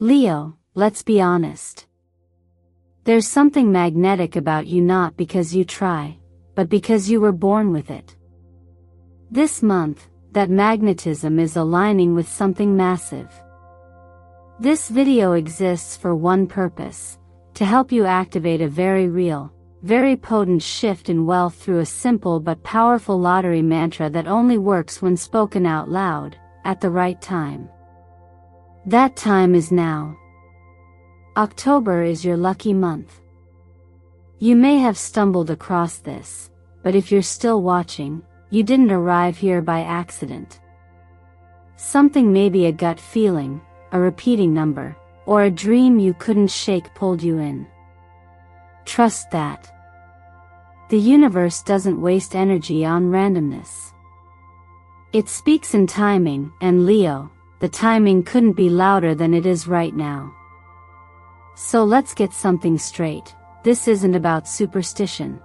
Leo, let's be honest. There's something magnetic about you, not because you try, but because you were born with it. This month, that magnetism is aligning with something massive. This video exists for one purpose: to help you activate a very real, very potent shift in wealth through a simple but powerful lottery mantra that only works when spoken out loud, at the right time. That time is now. October is your lucky month. You may have stumbled across this, but if you're still watching, you didn't arrive here by accident. Something, maybe a gut feeling, a repeating number, or a dream you couldn't shake, pulled you in. Trust that. The universe doesn't waste energy on randomness. It speaks in timing, and Leo, the timing couldn't be louder than it is right now. So let's get something straight. This isn't about superstition.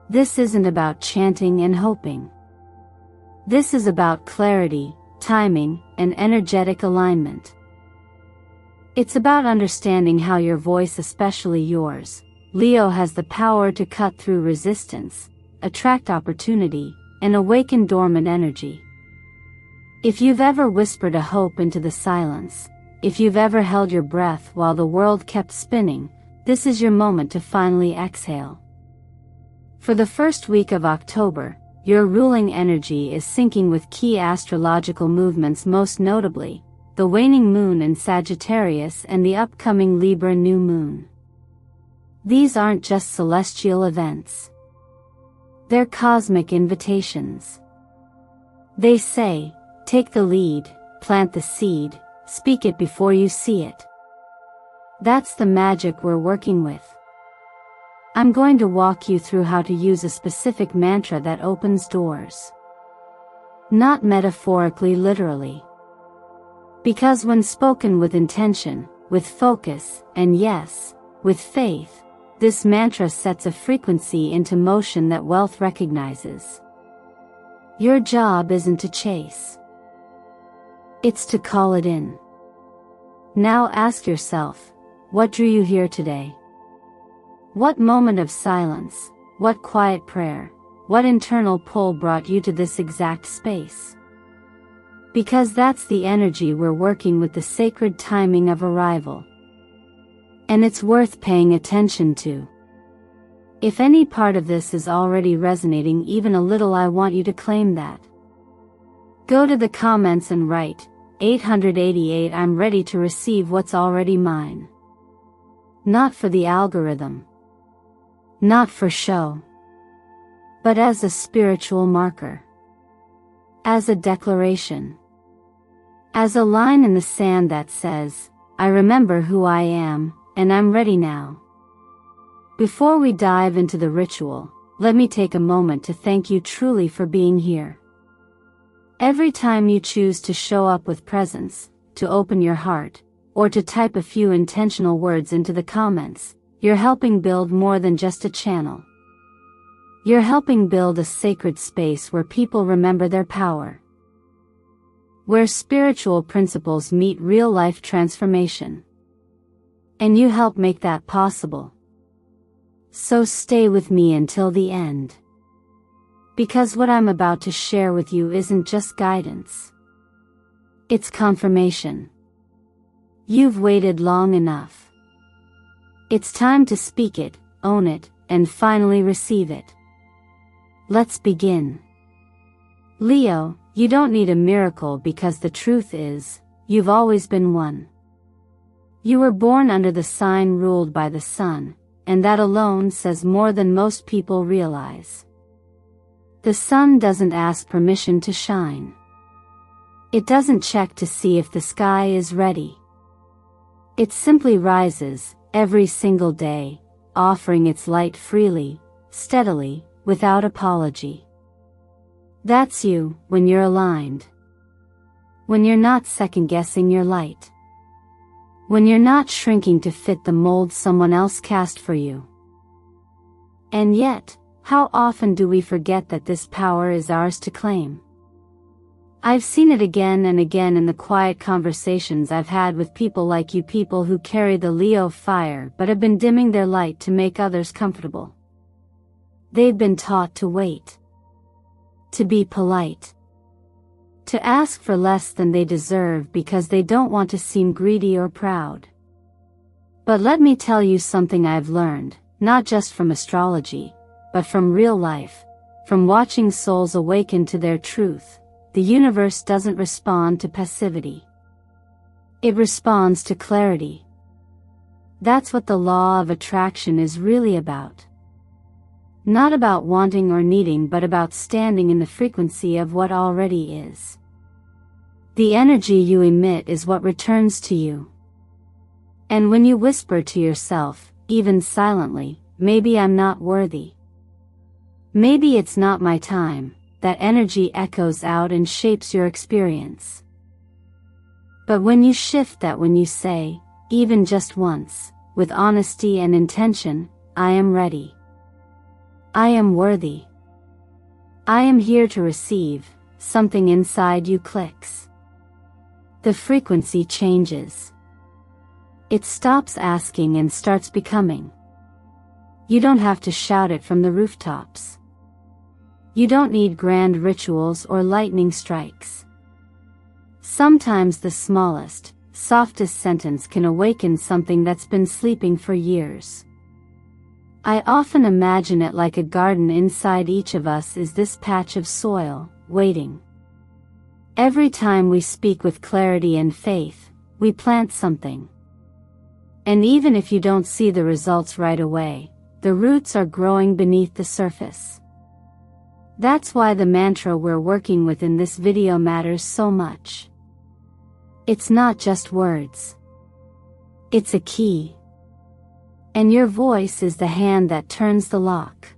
This isn't about chanting and hoping. This is about clarity, timing, and energetic alignment. It's about understanding how your voice, especially yours, Leo, has the power to cut through resistance, attract opportunity, and awaken dormant energy. If you've ever whispered a hope into the silence, if you've ever held your breath while the world kept spinning, this is your moment to finally exhale. For the first week of October, your ruling energy is syncing with key astrological movements, most notably, the waning moon in Sagittarius and the upcoming Libra new moon. These aren't just celestial events. They're cosmic invitations. They say, take the lead, plant the seed, speak it before you see it. That's the magic we're working with. I'm going to walk you through how to use a specific mantra that opens doors. Not metaphorically, literally. Because when spoken with intention, with focus, and yes, with faith, this mantra sets a frequency into motion that wealth recognizes. Your job isn't to chase. It's to call it in. Now ask yourself, what drew you here today? What moment of silence, what quiet prayer, what internal pull brought you to this exact space? Because that's the energy we're working with, the sacred timing of arrival. And it's worth paying attention to. If any part of this is already resonating even a little, I want you to claim that. Go to the comments and write, 888, I'm ready to receive what's already mine. Not for the algorithm. Not for show. But as a spiritual marker. As a declaration. As a line in the sand that says, I remember who I am, and I'm ready now. Before we dive into the ritual, let me take a moment to thank you truly for being here. Every time you choose to show up with presence, to open your heart, or to type a few intentional words into the comments, you're helping build more than just a channel. You're helping build a sacred space where people remember their power. Where spiritual principles meet real-life transformation. And you help make that possible. So stay with me until the end. Because what I'm about to share with you isn't just guidance. It's confirmation. You've waited long enough. It's time to speak it, own it, and finally receive it. Let's begin. Leo, you don't need a miracle, because the truth is, you've always been one. You were born under the sign ruled by the sun, and that alone says more than most people realize. The sun doesn't ask permission to shine. It doesn't check to see if the sky is ready. It simply rises, every single day, offering its light freely, steadily, without apology. That's you, when you're aligned. When you're not second-guessing your light. When you're not shrinking to fit the mold someone else cast for you. And yet, how often do we forget that this power is ours to claim? I've seen it again and again in the quiet conversations I've had with people like you, people who carry the Leo fire but have been dimming their light to make others comfortable. They've been taught to wait, to be polite, to ask for less than they deserve because they don't want to seem greedy or proud. But let me tell you something I've learned, not just from astrology, but from real life, from watching souls awaken to their truth. The universe doesn't respond to passivity. It responds to clarity. That's what the law of attraction is really about. Not about wanting or needing, but about standing in the frequency of what already is. The energy you emit is what returns to you. And when you whisper to yourself, even silently, maybe I'm not worthy, maybe it's not my time, that energy echoes out and shapes your experience. But when you shift that, when you say, even just once, with honesty and intention, I am ready, I am worthy, I am here to receive, something inside you clicks. The frequency changes. It stops asking and starts becoming. You don't have to shout it from the rooftops. You don't need grand rituals or lightning strikes. Sometimes the smallest, softest sentence can awaken something that's been sleeping for years. I often imagine it like a garden. Inside each of us is this patch of soil, waiting. Every time we speak with clarity and faith, we plant something. And even if you don't see the results right away, the roots are growing beneath the surface. That's why the mantra we're working with in this video matters so much. It's not just words. It's a key. And your voice is the hand that turns the lock.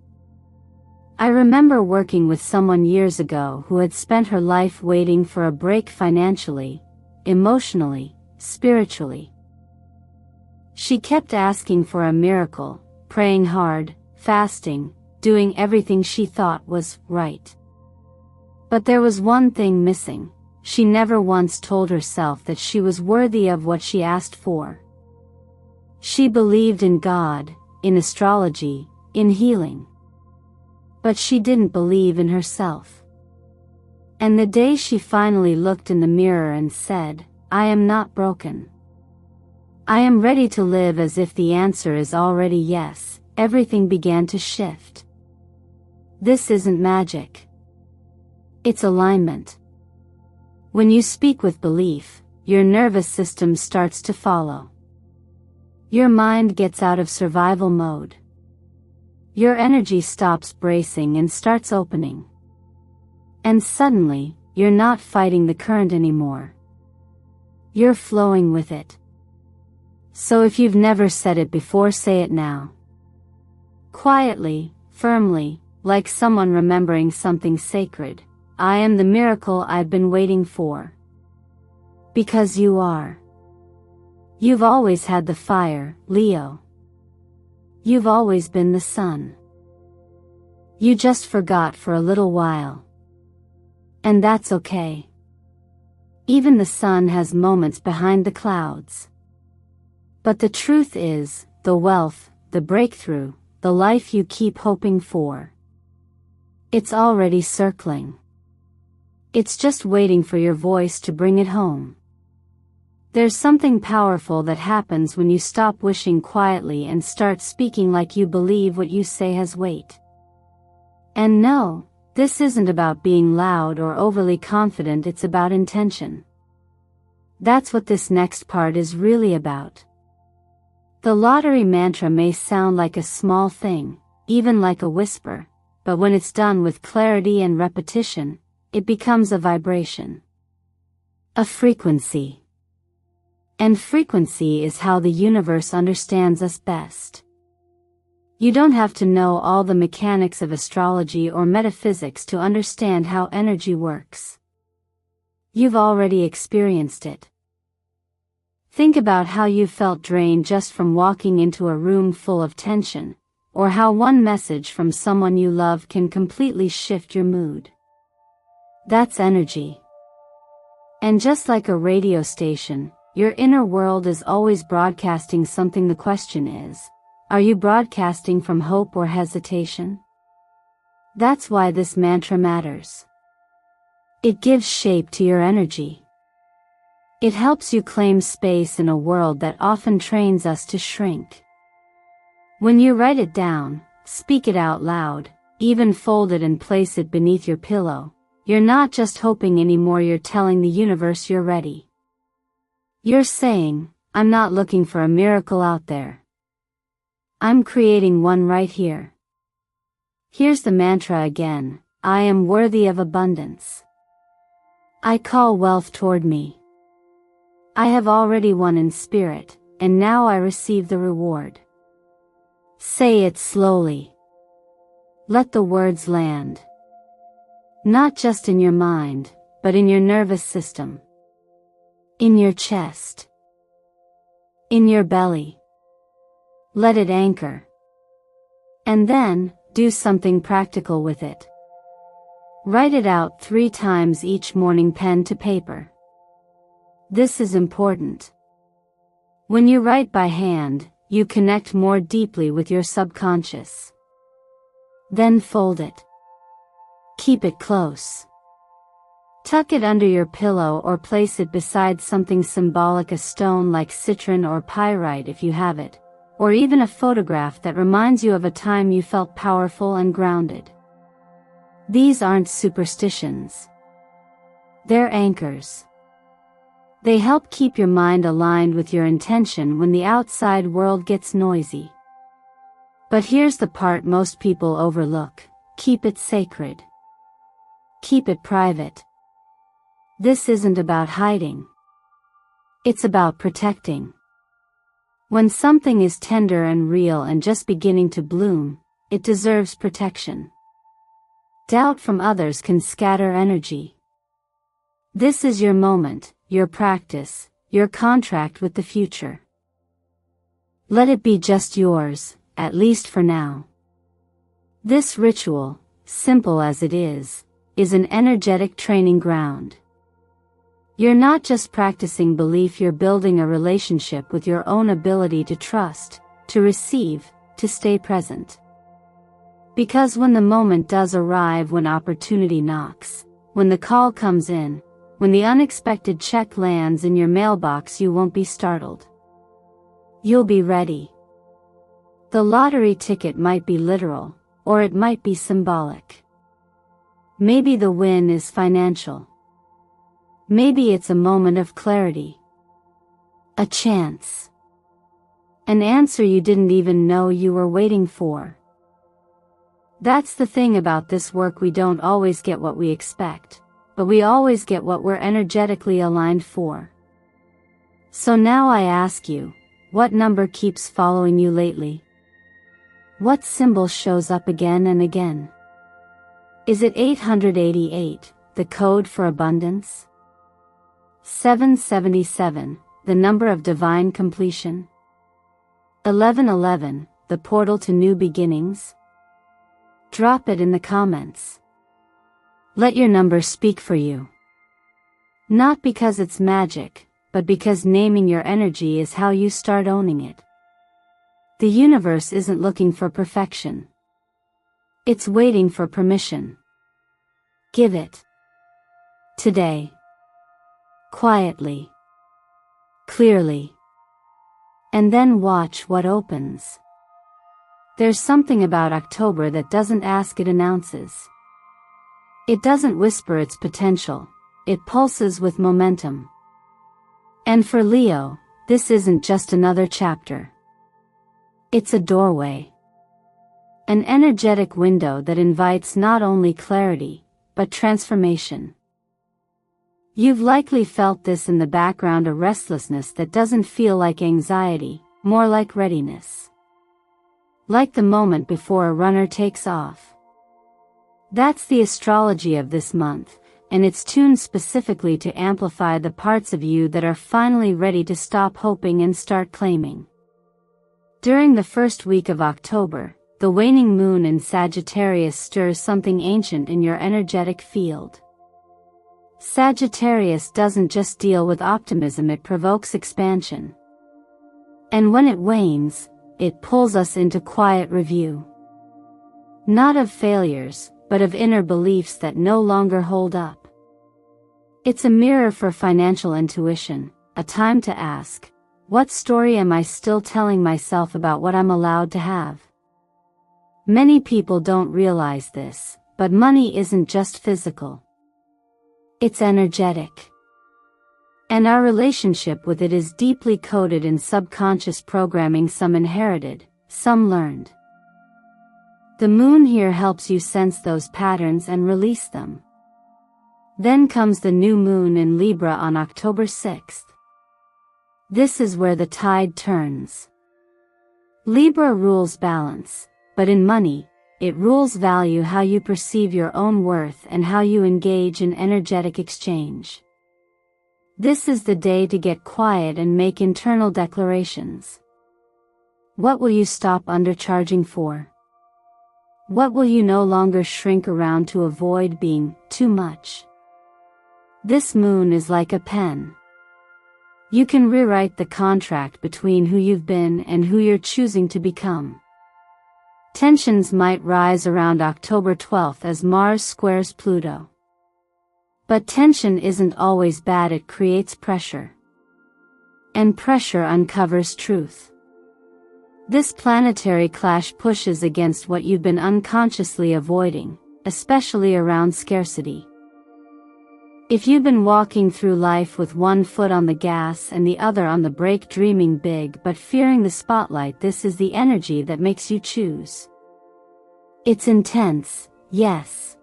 I remember working with someone years ago who had spent her life waiting for a break financially, emotionally, spiritually. She kept asking for a miracle, praying hard, fasting, doing everything she thought was right. But there was one thing missing. She never once told herself that she was worthy of what she asked for. She believed in God, in astrology, in healing. But she didn't believe in herself. And the day she finally looked in the mirror and said, I am not broken, I am ready to live, as if the answer is already yes, everything began to shift. This isn't magic. It's alignment. When you speak with belief, your nervous system starts to follow. Your mind gets out of survival mode. Your energy stops bracing and starts opening. And suddenly, you're not fighting the current anymore. You're flowing with it. So if you've never said it before, say it now. Quietly, firmly, like someone remembering something sacred. I am the miracle I've been waiting for. Because you are. You've always had the fire, Leo. You've always been the sun. You just forgot for a little while. And that's okay. Even the sun has moments behind the clouds. But the truth is, the wealth, the breakthrough, the life you keep hoping for, it's already circling. It's just waiting for your voice to bring it home. There's something powerful that happens when you stop wishing quietly and start speaking like you believe what you say has weight. And no, this isn't about being loud or overly confident, it's about intention. That's what this next part is really about. The lottery mantra may sound like a small thing, even like a whisper, but when it's done with clarity and repetition, it becomes a vibration. A frequency. And frequency is how the universe understands us best. You don't have to know all the mechanics of astrology or metaphysics to understand how energy works. You've already experienced it. Think about how you felt drained just from walking into a room full of tension, or how one message from someone you love can completely shift your mood. That's energy. And just like a radio station, your inner world is always broadcasting something. The question is, are you broadcasting from hope or hesitation? That's why this mantra matters. It gives shape to your energy. It helps you claim space in a world that often trains us to shrink. When you write it down, speak it out loud, even fold it and place it beneath your pillow, you're not just hoping anymore, you're telling the universe you're ready. You're saying, I'm not looking for a miracle out there. I'm creating one right here. Here's the mantra again, I am worthy of abundance. I call wealth toward me. I have already won in spirit, and now I receive the reward. Say it slowly. Let the words land. Not just in your mind, but in your nervous system. In your chest. In your belly. Let it anchor. And then, do something practical with it. Write it out 3 times each morning, pen to paper. This is important. When you write by hand, you connect more deeply with your subconscious. Then fold it. Keep it close. Tuck it under your pillow or place it beside something symbolic, a stone like citron or pyrite if you have it, or even a photograph that reminds you of a time you felt powerful and grounded. These aren't superstitions. They're anchors. They help keep your mind aligned with your intention when the outside world gets noisy. But here's the part most people overlook: keep it sacred. Keep it private. This isn't about hiding. It's about protecting. When something is tender and real and just beginning to bloom, it deserves protection. Doubt from others can scatter energy. This is your moment, your practice, your contract with the future. Let it be just yours, at least for now. This ritual, simple as it is an energetic training ground. You're not just practicing belief, you're building a relationship with your own ability to trust, to receive, to stay present. Because when the moment does arrive, when opportunity knocks, when the call comes in, when the unexpected check lands in your mailbox, you won't be startled. You'll be ready. The lottery ticket might be literal, or it might be symbolic. Maybe the win is financial. Maybe it's a moment of clarity. A chance. An answer you didn't even know you were waiting for. That's the thing about this work, we don't always get what we expect, but we always get what we're energetically aligned for. So now I ask you, what number keeps following you lately? What symbol shows up again and again? Is it 888, the code for abundance? 777, the number of divine completion? 1111, the portal to new beginnings? Drop it in the comments. Let your number speak for you. Not because it's magic, but because naming your energy is how you start owning it. The universe isn't looking for perfection. It's waiting for permission. Give it. Today. Quietly. Clearly. And then watch what opens. There's something about October that doesn't ask, it announces. It doesn't whisper its potential, it pulses with momentum. And for Leo, this isn't just another chapter. It's a doorway. An energetic window that invites not only clarity, but transformation. You've likely felt this in the background, a restlessness that doesn't feel like anxiety, more like readiness. Like the moment before a runner takes off. That's the astrology of this month, and it's tuned specifically to amplify the parts of you that are finally ready to stop hoping and start claiming. During the first week of October, the waning moon in Sagittarius stirs something ancient in your energetic field. Sagittarius doesn't just deal with optimism, it provokes expansion. And when it wanes, it pulls us into quiet review. Not of failures, but of inner beliefs that no longer hold up. It's a mirror for financial intuition, a time to ask, what story am I still telling myself about what I'm allowed to have? Many people don't realize this, but money isn't just physical. It's energetic. And our relationship with it is deeply coded in subconscious programming, some inherited, some learned. The moon here helps you sense those patterns and release them. Then comes the new moon in Libra on October 6th. This is where the tide turns. Libra rules balance, but in money, it rules value, how you perceive your own worth and how you engage in energetic exchange. This is the day to get quiet and make internal declarations. What will you stop undercharging for? What will you no longer shrink around to avoid being too much? This moon is like a pen. You can rewrite the contract between who you've been and who you're choosing to become. Tensions might rise around October 12th as Mars squares Pluto. But tension isn't always bad, it creates pressure. And pressure uncovers truth. This planetary clash pushes against what you've been unconsciously avoiding, especially around scarcity. If you've been walking through life with one foot on the gas and the other on the brake, dreaming big but fearing the spotlight, this is the energy that makes you choose. It's intense, yes.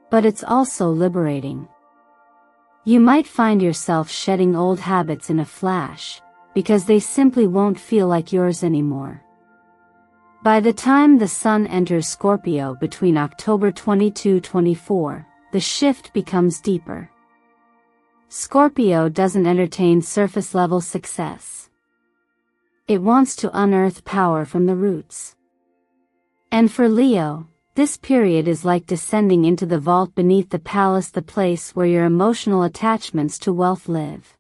But it's also liberating. You might find yourself shedding old habits in a flash, because they simply won't feel like yours anymore. By the time the sun enters Scorpio between October 22-24, the shift becomes deeper. Scorpio doesn't entertain surface-level success. It wants to unearth power from the roots. And for Leo, this period is like descending into the vault beneath the palace, the place where your emotional attachments to wealth live.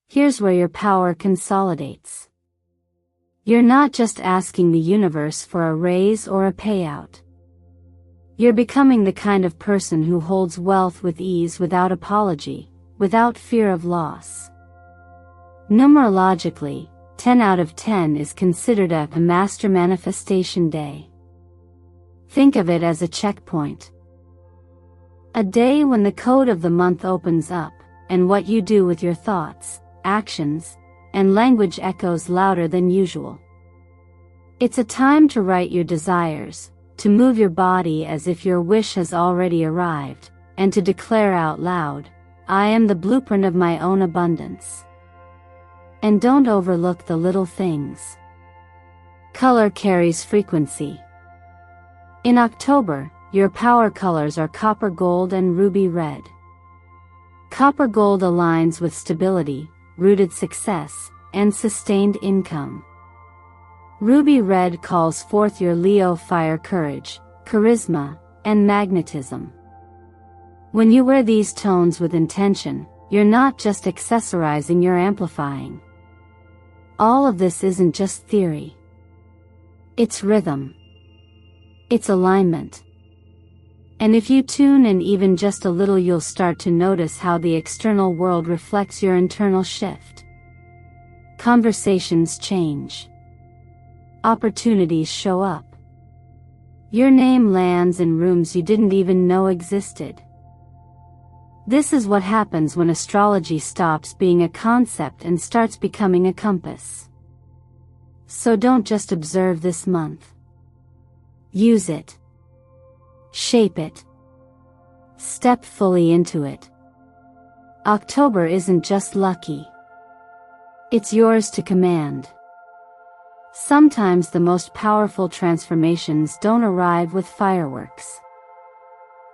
Here's where your power consolidates. You're not just asking the universe for a raise or a payout. You're becoming the kind of person who holds wealth with ease, without apology, without fear of loss. Numerologically, 10 out of 10 is considered a master manifestation day. Think of it as a checkpoint. A day when the code of the month opens up, and what you do with your thoughts, actions, and language echoes louder than usual. It's a time to write your desires, to move your body as if your wish has already arrived, and to declare out loud, I am the blueprint of my own abundance. And don't overlook the little things. Color carries frequency. In October, your power colors are copper gold and ruby red. Copper gold aligns with stability, rooted success, and sustained income. Ruby red calls forth your Leo fire, courage, charisma, and magnetism. When you wear these tones with intention, you're not just accessorizing, you're amplifying. All of this isn't just theory. It's rhythm. It's alignment. And if you tune in even just a little, you'll start to notice how the external world reflects your internal shift. Conversations change. Opportunities show up. Your name lands in rooms you didn't even know existed. This is what happens when astrology stops being a concept and starts becoming a compass. So don't just observe this month. Use it. Shape it. Step fully into it. October isn't just lucky. It's yours to command. Sometimes the most powerful transformations don't arrive with fireworks.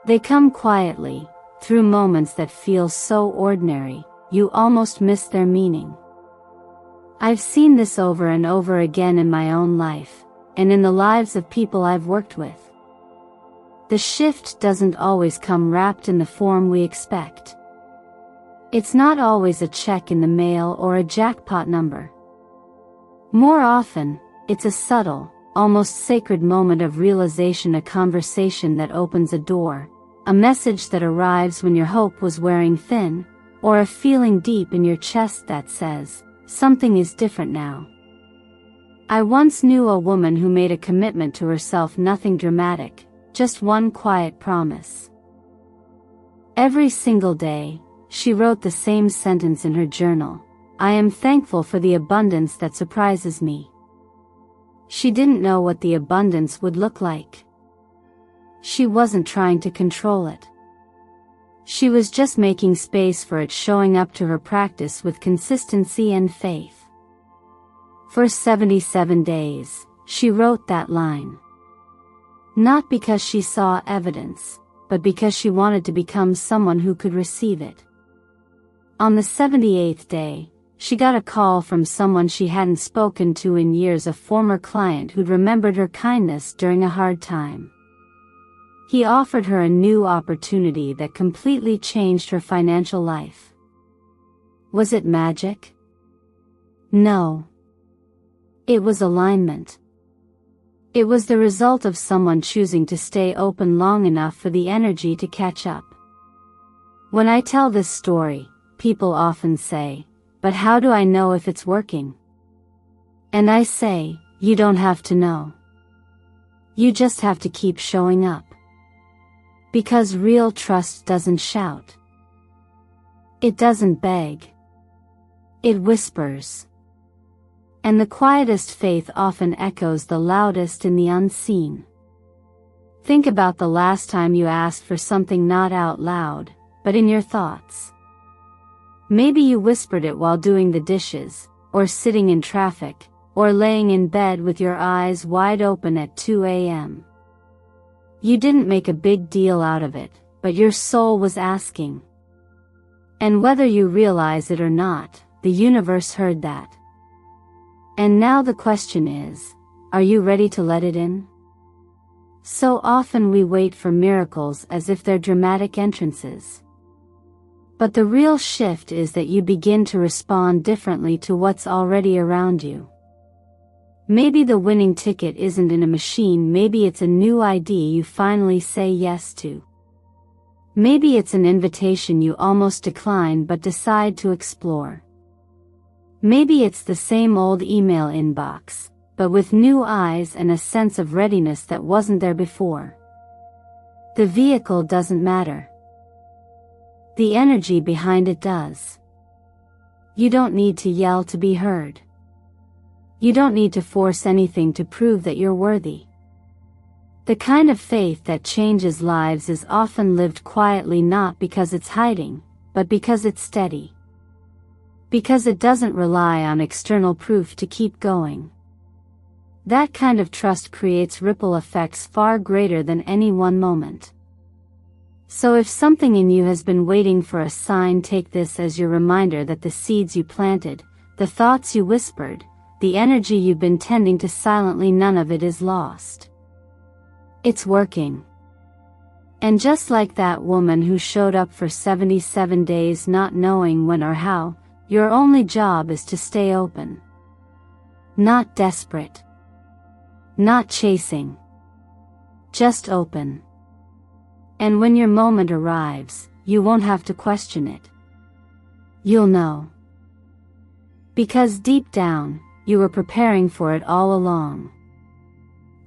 They come quietly, through moments that feel so ordinary, you almost miss their meaning. I've seen this over and over again in my own life, and in the lives of people I've worked with. the shift doesn't always come wrapped in the form we expect. It's not always a check in the mail or a jackpot number. More often, it's a subtle, almost sacred moment of realization, a conversation that opens a door, a message that arrives when your hope was wearing thin, or a feeling deep in your chest that says, something is different now. I once knew a woman who made a commitment to herself, nothing dramatic, just one quiet promise. Every single day, she wrote the same sentence in her journal: I am thankful for the abundance that surprises me. She didn't know what the abundance would look like. She wasn't trying to control it. She was just making space for it, showing up to her practice with consistency and faith. For 77 days, she wrote that line. Not because she saw evidence, but because she wanted to become someone who could receive it. On the 78th day, she got a call from someone she hadn't spoken to in years, a former client who'd remembered her kindness during a hard time. He offered her a new opportunity that completely changed her financial life. Was it magic? No. It was alignment. It was the result of someone choosing to stay open long enough for the energy to catch up. When I tell this story, people often say, "But how do I know if it's working?" And I say, you don't have to know. You just have to keep showing up. Because real trust doesn't shout. It doesn't beg. It whispers. And the quietest faith often echoes the loudest in the unseen. Think about the last time you asked for something, not out loud, but in your thoughts. Maybe you whispered it while doing the dishes, or sitting in traffic, or laying in bed with your eyes wide open at 2 a.m. You didn't make a big deal out of it, but your soul was asking. And whether you realize it or not, the universe heard that. And now the question is, are you ready to let it in? So often we wait for miracles as if they're dramatic entrances. But the real shift is that you begin to respond differently to what's already around you. Maybe the winning ticket isn't in a machine, maybe it's a new idea you finally say yes to. Maybe it's an invitation you almost decline but decide to explore. Maybe it's the same old email inbox, but with new eyes and a sense of readiness that wasn't there before. The vehicle doesn't matter. The energy behind it does. You don't need to yell to be heard. You don't need to force anything to prove that you're worthy. The kind of faith that changes lives is often lived quietly, not because it's hiding, but because it's steady. Because it doesn't rely on external proof to keep going. That kind of trust creates ripple effects far greater than any one moment. So if something in you has been waiting for a sign, take this as your reminder that the seeds you planted, the thoughts you whispered, the energy you've been tending to silently, none of it is lost. It's working. And just like that woman who showed up for 77 days not knowing when or how, your only job is to stay open. Not desperate. Not chasing. Just open. And when your moment arrives, you won't have to question it. You'll know. Because deep down, you were preparing for it all along.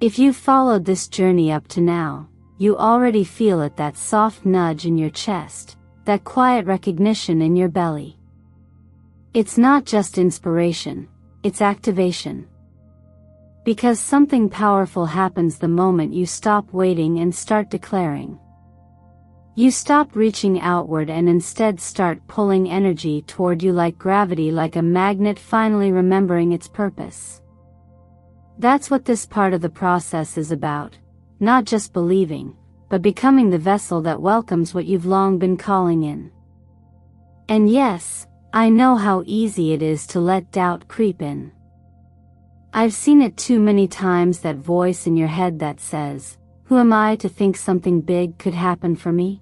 If you've followed this journey up to now, you already feel it, that soft nudge in your chest, that quiet recognition in your belly. It's not just inspiration, it's activation. Because something powerful happens the moment you stop waiting and start declaring. You stop reaching outward and instead start pulling energy toward you like gravity, like a magnet finally remembering its purpose. That's what this part of the process is about, not just believing, but becoming the vessel that welcomes what you've long been calling in. And yes, I know how easy it is to let doubt creep in. I've seen it too many times, that voice in your head that says, Who am I to think something big could happen for me?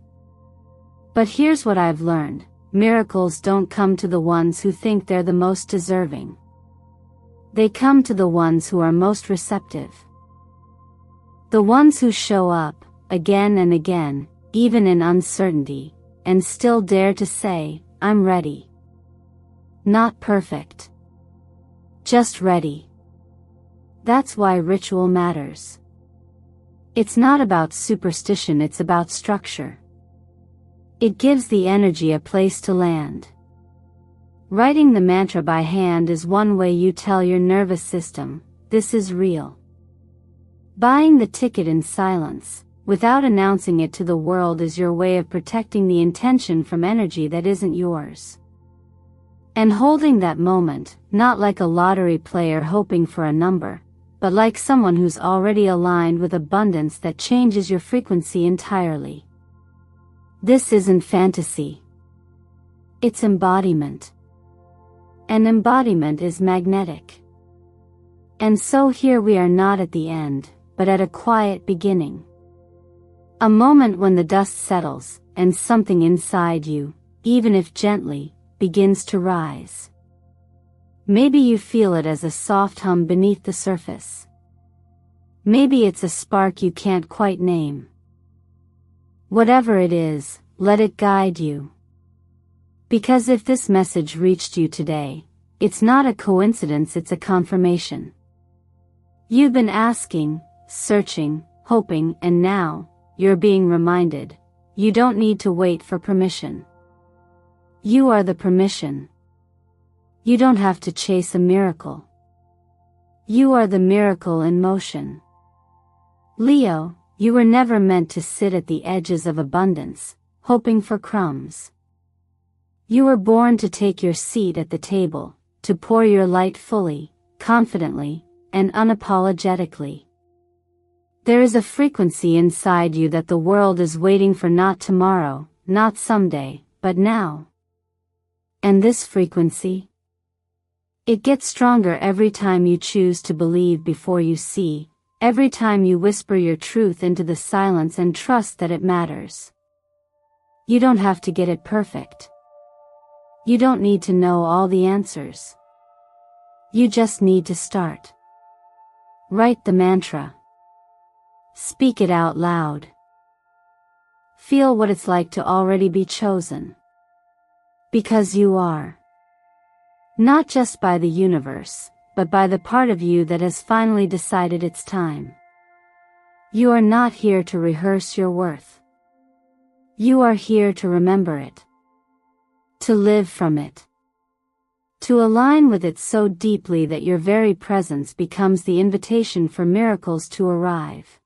But here's what I've learned. Miracles don't come to the ones who think they're the most deserving. They come to the ones who are most receptive. The ones who show up, again and again, even in uncertainty, and still dare to say, I'm ready. Not perfect. Just ready. That's why ritual matters. It's not about superstition, it's about structure. It gives the energy a place to land. Writing the mantra by hand is one way you tell your nervous system, this is real. Buying the ticket in silence, without announcing it to the world, is your way of protecting the intention from energy that isn't yours. And holding that moment, not like a lottery player hoping for a number, but like someone who's already aligned with abundance that changes your frequency entirely. This isn't fantasy. It's embodiment. And embodiment is magnetic. And so here we are, not at the end, but at a quiet beginning. A moment when the dust settles, and something inside you, even if gently, begins to rise. Maybe you feel it as a soft hum beneath the surface. Maybe it's a spark you can't quite name. Whatever it is, let it guide you. Because if this message reached you today, it's not a coincidence, it's a confirmation. You've been asking, searching, hoping, and now, you're being reminded, you don't need to wait for permission. You are the permission. You don't have to chase a miracle. You are the miracle in motion. Leo, you were never meant to sit at the edges of abundance, hoping for crumbs. You were born to take your seat at the table, to pour your light fully, confidently, and unapologetically. There is a frequency inside you that the world is waiting for, not tomorrow, not someday, but now. And this frequency? It gets stronger every time you choose to believe before you see, every time you whisper your truth into the silence and trust that it matters. You don't have to get it perfect. You don't need to know all the answers. You just need to start. Write the mantra. Speak it out loud. Feel what it's like to already be chosen. Because you are. Not just by the universe, but by the part of you that has finally decided it's time. You are not here to rehearse your worth. You are here to remember it. To live from it. To align with it so deeply that your very presence becomes the invitation for miracles to arrive.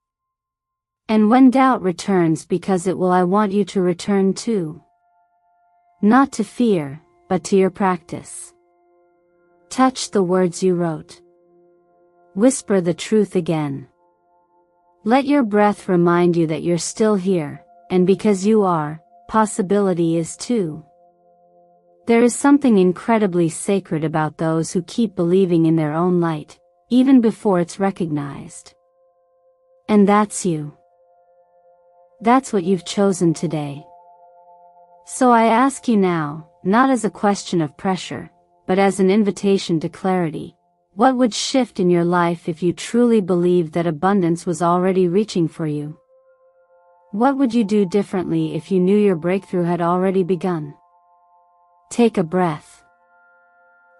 And when doubt returns, because it will, I want you to return too. Not to fear, but to your practice. Touch the words you wrote. Whisper the truth again. Let your breath remind you that you're still here, and because you are, possibility is too. There is something incredibly sacred about those who keep believing in their own light, even before it's recognized. And that's you. That's what you've chosen today. So I ask you now, not as a question of pressure, but as an invitation to clarity, what would shift in your life if you truly believed that abundance was already reaching for you? What would you do differently if you knew your breakthrough had already begun? Take a breath.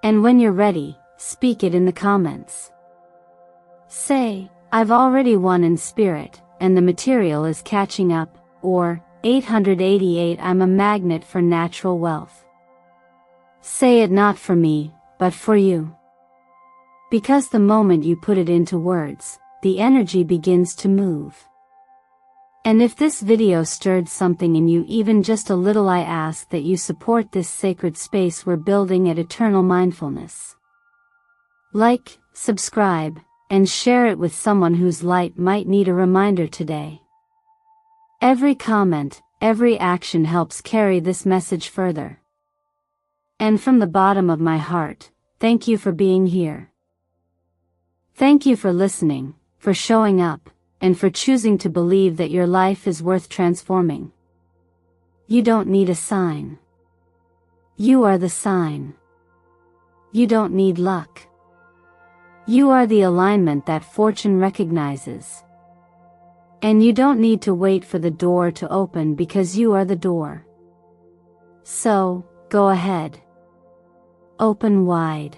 And when you're ready, speak it in the comments. Say, I've already won in spirit, and the material is catching up, or 888, I'm a magnet for natural wealth. Say it not for me, but for you. Because the moment you put it into words, the energy begins to move. And if this video stirred something in you even just a little, I ask that you support this sacred space we're building at Eternal Mindfulness. Like, subscribe, and share it with someone whose light might need a reminder today. Every comment, every action helps carry this message further. And from the bottom of my heart, thank you for being here. Thank you for listening, for showing up, and for choosing to believe that your life is worth transforming. You don't need a sign. You are the sign. You don't need luck. You are the alignment that fortune recognizes. And you don't need to wait for the door to open because you are the door. So, go ahead. Open wide.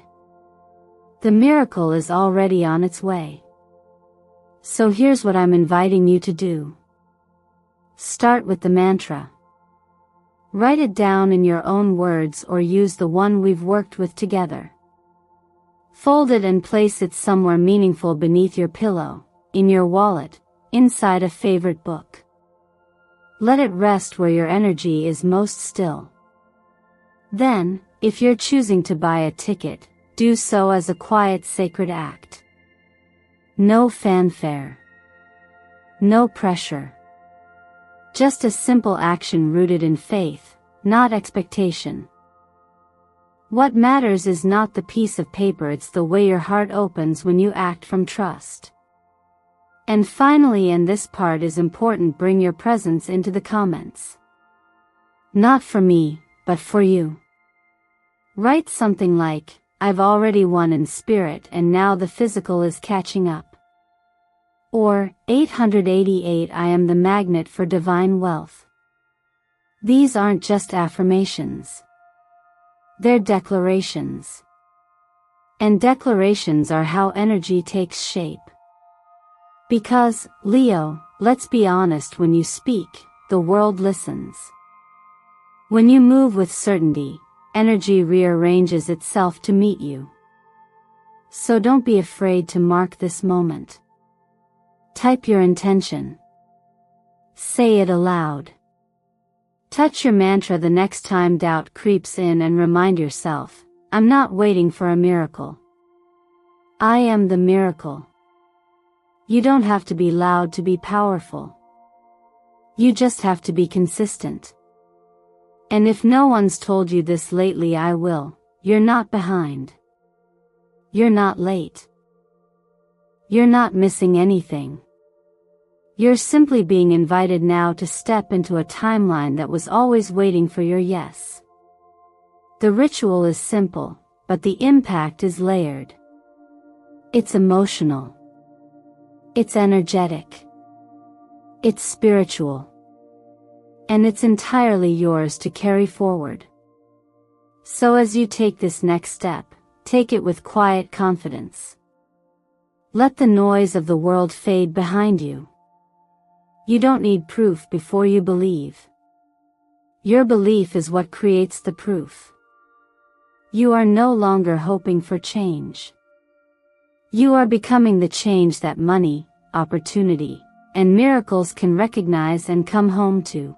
The miracle is already on its way. So here's what I'm inviting you to do. Start with the mantra. Write it down in your own words or use the one we've worked with together. Fold it and place it somewhere meaningful beneath your pillow, in your wallet, inside a favorite book. Let it rest where your energy is most still. Then, if you're choosing to buy a ticket, do so as a quiet sacred act. No fanfare. No pressure. Just a simple action rooted in faith, not expectation. What matters is not the piece of paper, it's the way your heart opens when you act from trust. And finally, and this part is important, bring your presence into the comments. Not for me, but for you. Write something like, I've already won in spirit and now the physical is catching up. Or, 888 I am the magnet for divine wealth. These aren't just affirmations. They're declarations. And declarations are how energy takes shape. Because, Leo, let's be honest, when you speak, the world listens. When you move with certainty, energy rearranges itself to meet you. So don't be afraid to mark this moment. Type your intention. Say it aloud. Touch your mantra the next time doubt creeps in and remind yourself, I'm not waiting for a miracle. I am the miracle. You don't have to be loud to be powerful. You just have to be consistent. And if no one's told you this lately, I will. You're not behind. You're not late. You're not missing anything. You're simply being invited now to step into a timeline that was always waiting for your yes. The ritual is simple, but the impact is layered. It's emotional. It's energetic. It's spiritual. And it's entirely yours to carry forward. So as you take this next step, take it with quiet confidence. Let the noise of the world fade behind you. You don't need proof before you believe. Your belief is what creates the proof. You are no longer hoping for change. You are becoming the change that money, opportunity, and miracles can recognize and come home to.